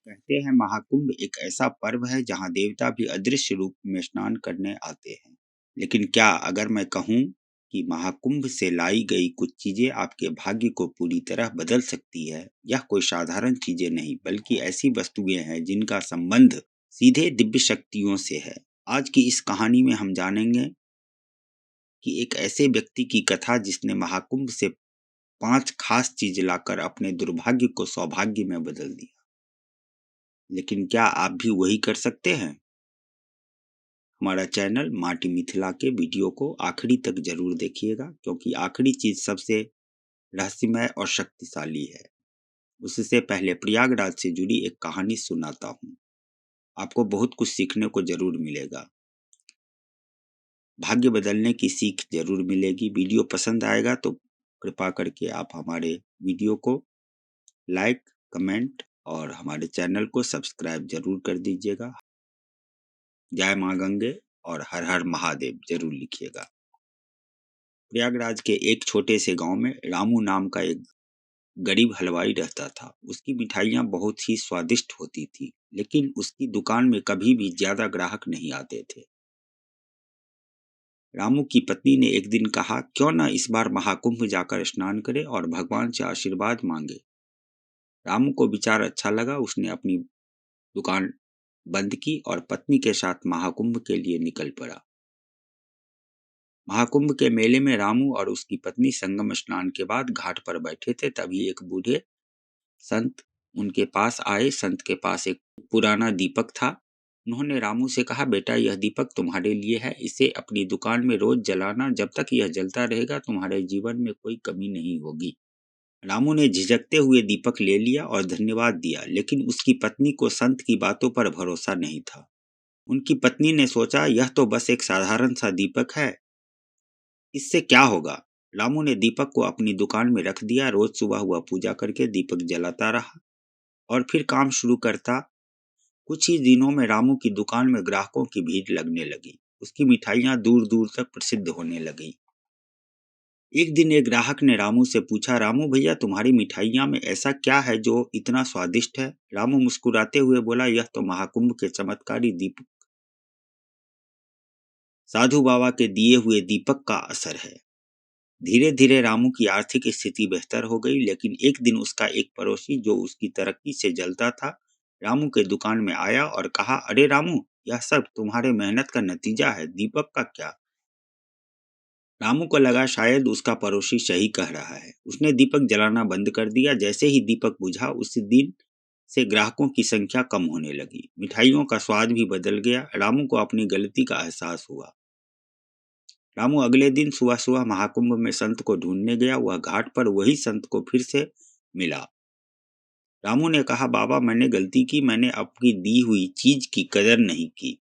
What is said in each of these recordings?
कहते हैं महाकुंभ एक ऐसा पर्व है जहां देवता भी अदृश्य रूप में स्नान करने आते हैं। लेकिन क्या अगर मैं कहूं कि महाकुंभ से लाई गई कुछ चीजें आपके भाग्य को पूरी तरह बदल सकती है। यह कोई साधारण चीजें नहीं बल्कि ऐसी वस्तुएं हैं जिनका संबंध सीधे दिव्य शक्तियों से है। आज की इस कहानी में हम जानेंगे कि एक ऐसे व्यक्ति की कथा जिसने महाकुंभ से 5 खास चीज लाकर अपने दुर्भाग्य को सौभाग्य में बदल दिया। लेकिन क्या आप भी वही कर सकते हैं? हमारा चैनल माटी मिथिला के वीडियो को आखिरी तक जरूर देखिएगा, क्योंकि आखिरी चीज सबसे रहस्यमय और शक्तिशाली है। उससे पहले प्रयागराज से जुड़ी एक कहानी सुनाता हूँ। आपको बहुत कुछ सीखने को जरूर मिलेगा। भाग्य बदलने की सीख जरूर मिलेगी। वीडियो पसंद आएगा तो कृपा करके आप हमारे वीडियो को लाइक, कमेंट और हमारे चैनल को सब्सक्राइब जरूर कर दीजिएगा। जय माँ गंगे और हर हर महादेव जरूर लिखिएगा। प्रयागराज के एक छोटे से गांव में रामू नाम का एक गरीब हलवाई रहता था। उसकी मिठाइयाँ बहुत ही स्वादिष्ट होती थी, लेकिन उसकी दुकान में कभी भी ज्यादा ग्राहक नहीं आते थे। रामू की पत्नी ने एक दिन कहा, क्यों न इस बार महाकुंभ जाकर स्नान करें और भगवान से आशीर्वाद मांगे। रामू को विचार अच्छा लगा। उसने अपनी दुकान बंद की और पत्नी के साथ महाकुंभ के लिए निकल पड़ा। महाकुंभ के मेले में रामू और उसकी पत्नी संगम स्नान के बाद घाट पर बैठे थे। तभी एक बूढ़े संत उनके पास आए। संत के पास एक पुराना दीपक था। उन्होंने रामू से कहा, बेटा यह दीपक तुम्हारे लिए है। इसे अपनी दुकान में रोज जलाना। जब तक यह जलता रहेगा तुम्हारे जीवन में कोई कमी नहीं होगी। रामू ने झिझकते हुए दीपक ले लिया और धन्यवाद दिया, लेकिन उसकी पत्नी को संत की बातों पर भरोसा नहीं था। उनकी पत्नी ने सोचा, यह तो बस एक साधारण सा दीपक है, इससे क्या होगा। रामू ने दीपक को अपनी दुकान में रख दिया। रोज सुबह वह पूजा करके दीपक जलाता रहा और फिर काम शुरू करता। कुछ ही दिनों में रामू की दुकान में ग्राहकों की भीड़ लगने लगी। उसकी मिठाइयां दूर दूर तक प्रसिद्ध होने लगी। एक दिन एक ग्राहक ने रामू से पूछा, रामू भैया तुम्हारी मिठाइयां में ऐसा क्या है जो इतना स्वादिष्ट है। रामू मुस्कुराते हुए बोला, यह तो महाकुंभ के चमत्कारी दीपक साधु बाबा के दिए हुए दीपक का असर है। धीरे धीरे रामू की आर्थिक स्थिति बेहतर हो गई, लेकिन एक दिन उसका एक पड़ोसी जो उसकी तरक्की से जलता था, रामू के दुकान में आया और कहा, अरे रामू, यह सब तुम्हारे मेहनत का नतीजा है, दीपक का क्या। रामू को लगा शायद उसका पड़ोसी सही कह रहा है। उसने दीपक जलाना बंद कर दिया। जैसे ही दीपक बुझा, उस दिन से ग्राहकों की संख्या कम होने लगी। मिठाइयों का स्वाद भी बदल गया। रामू को अपनी गलती का एहसास हुआ। रामू अगले दिन सुबह सुबह महाकुंभ में संत को ढूंढने गया। वह घाट पर वही संत को फिर से मिला। रामू ने कहा, बाबा मैंने गलती की, मैंने आपकी दी हुई चीज की कदर नहीं की।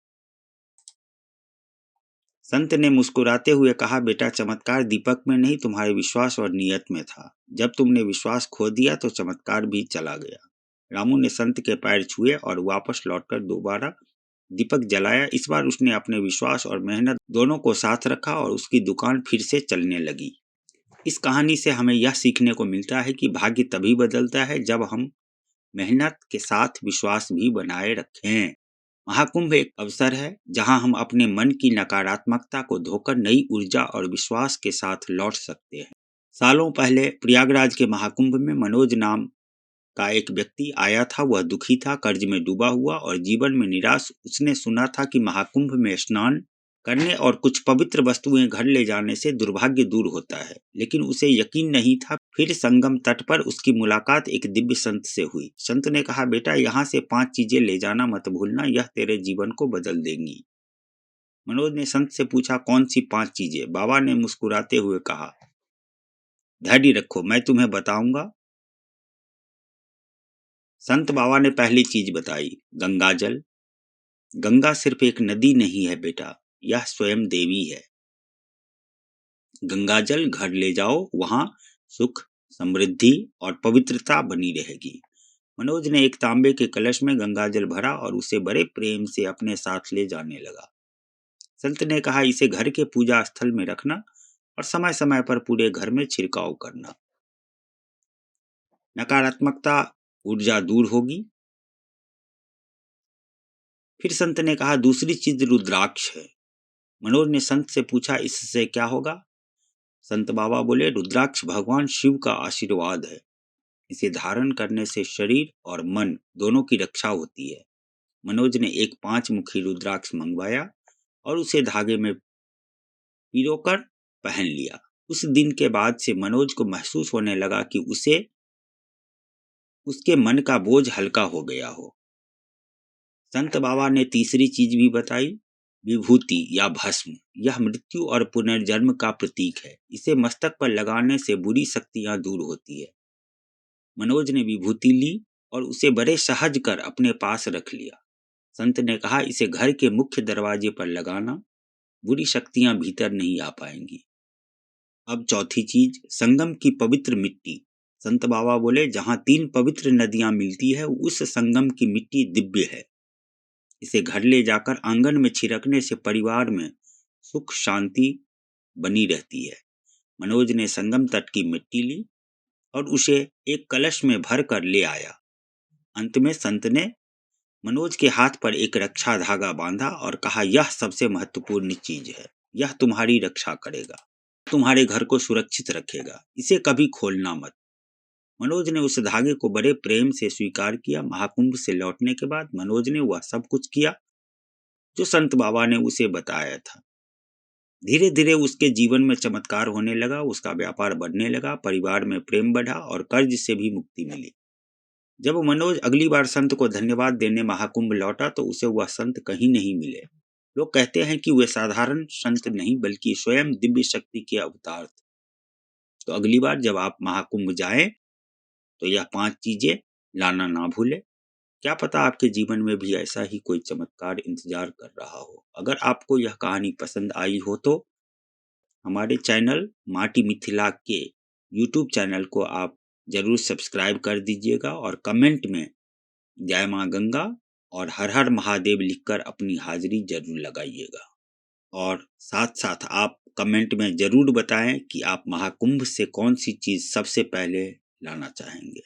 संत ने मुस्कुराते हुए कहा, बेटा चमत्कार दीपक में नहीं तुम्हारे विश्वास और नियत में था। जब तुमने विश्वास खो दिया तो चमत्कार भी चला गया। रामू ने संत के पैर छुए और वापस लौटकर दोबारा दीपक जलाया। इस बार उसने अपने विश्वास और मेहनत दोनों को साथ रखा और उसकी दुकान फिर से चलने लगी। इस कहानी से हमें यह सीखने को मिलता है कि भाग्य तभी बदलता है जब हम मेहनत के साथ विश्वास भी बनाए रखें। महाकुंभ एक अवसर है जहां हम अपने मन की नकारात्मकता को धोकर नई ऊर्जा और विश्वास के साथ लौट सकते हैं। सालों पहले प्रयागराज के महाकुंभ में मनोज नाम का एक व्यक्ति आया था। वह दुखी था, कर्ज में डूबा हुआ और जीवन में निराश। उसने सुना था कि महाकुंभ में स्नान करने और कुछ पवित्र वस्तुएं घर ले जाने से दुर्भाग्य दूर होता है, लेकिन उसे यकीन नहीं था। फिर संगम तट पर उसकी मुलाकात एक दिव्य संत से हुई। संत ने कहा, बेटा यहाँ से 5 चीजें ले जाना मत भूलना, यह तेरे जीवन को बदल देंगी। मनोज ने संत से पूछा, कौन सी 5 चीजें। बाबा ने मुस्कुराते हुए कहा, धैर्य रखो, मैं तुम्हें बताऊंगा। संत बाबा ने पहली चीज बताई, गंगा जल। गंगा सिर्फ एक नदी नहीं है बेटा, यह स्वयं देवी है। गंगा जल घर ले जाओ, वहां सुख, समृद्धि और पवित्रता बनी रहेगी। मनोज ने एक तांबे के कलश में गंगा जल भरा और उसे बड़े प्रेम से अपने साथ ले जाने लगा। संत ने कहा, इसे घर के पूजा स्थल में रखना और समय समय पर पूरे घर में छिड़काव करना। नकारात्मकता ऊर्जा दूर होगी फिर संत ने कहा, दूसरी चीज रुद्राक्ष है। मनोज ने संत से पूछा, इससे क्या होगा? संत बाबा बोले, रुद्राक्ष भगवान शिव का आशीर्वाद है। इसे धारण करने से शरीर और मन दोनों की रक्षा होती है। मनोज ने एक 5 मुखी रुद्राक्ष मंगवाया और उसे धागे में पिरोकर पहन लिया। उस दिन के बाद से मनोज को महसूस होने लगा कि उसके मन का बोझ हल्का हो गया हो। संत बाबा ने तीसरी चीज भी बताई, विभूति या भस्म। यह मृत्यु और पुनर्जन्म का प्रतीक है। इसे मस्तक पर लगाने से बुरी शक्तियां दूर होती है। मनोज ने विभूति ली और उसे बड़े सहज कर अपने पास रख लिया। संत ने कहा, इसे घर के मुख्य दरवाजे पर लगाना, बुरी शक्तियां भीतर नहीं आ पाएंगी। अब चौथी चीज, संगम की पवित्र मिट्टी। संत बाबा बोले, जहां 3 पवित्र नदियां मिलती है उस संगम की मिट्टी दिव्य है। इसे घर ले जाकर आंगन में छिड़कने से परिवार में सुख शांति बनी रहती है। मनोज ने संगम तट की मिट्टी ली और उसे एक कलश में भर कर ले आया। अंत में संत ने मनोज के हाथ पर एक रक्षा धागा बांधा और कहा, यह सबसे महत्वपूर्ण चीज है। यह तुम्हारी रक्षा करेगा, तुम्हारे घर को सुरक्षित रखेगा। इसे कभी खोलना मत। मनोज ने उस धागे को बड़े प्रेम से स्वीकार किया। महाकुंभ से लौटने के बाद मनोज ने वह सब कुछ किया जो संत बाबा ने उसे बताया था। धीरे धीरे उसके जीवन में चमत्कार होने लगा। उसका व्यापार बढ़ने लगा, परिवार में प्रेम बढ़ा और कर्ज से भी मुक्ति मिली। जब मनोज अगली बार संत को धन्यवाद देने महाकुंभ लौटा तो उसे वह संत कहीं नहीं मिले। लोग कहते हैं कि वे साधारण संत नहीं बल्कि स्वयं दिव्य शक्ति के अवतार थे। तो अगली बार जब आप महाकुंभ जाएं तो यह 5 चीजें लाना ना भूले। क्या पता आपके जीवन में भी ऐसा ही कोई चमत्कार इंतजार कर रहा हो। अगर आपको यह कहानी पसंद आई हो तो हमारे चैनल माटी मिथिला के YouTube चैनल को आप जरूर सब्सक्राइब कर दीजिएगा और कमेंट में जय मां गंगा और हर हर महादेव लिखकर अपनी हाजिरी जरूर लगाइएगा। और साथ साथ आप कमेंट में जरूर बताएं कि आप महाकुंभ से कौन सी चीज सबसे पहले लाना चाहेंगे।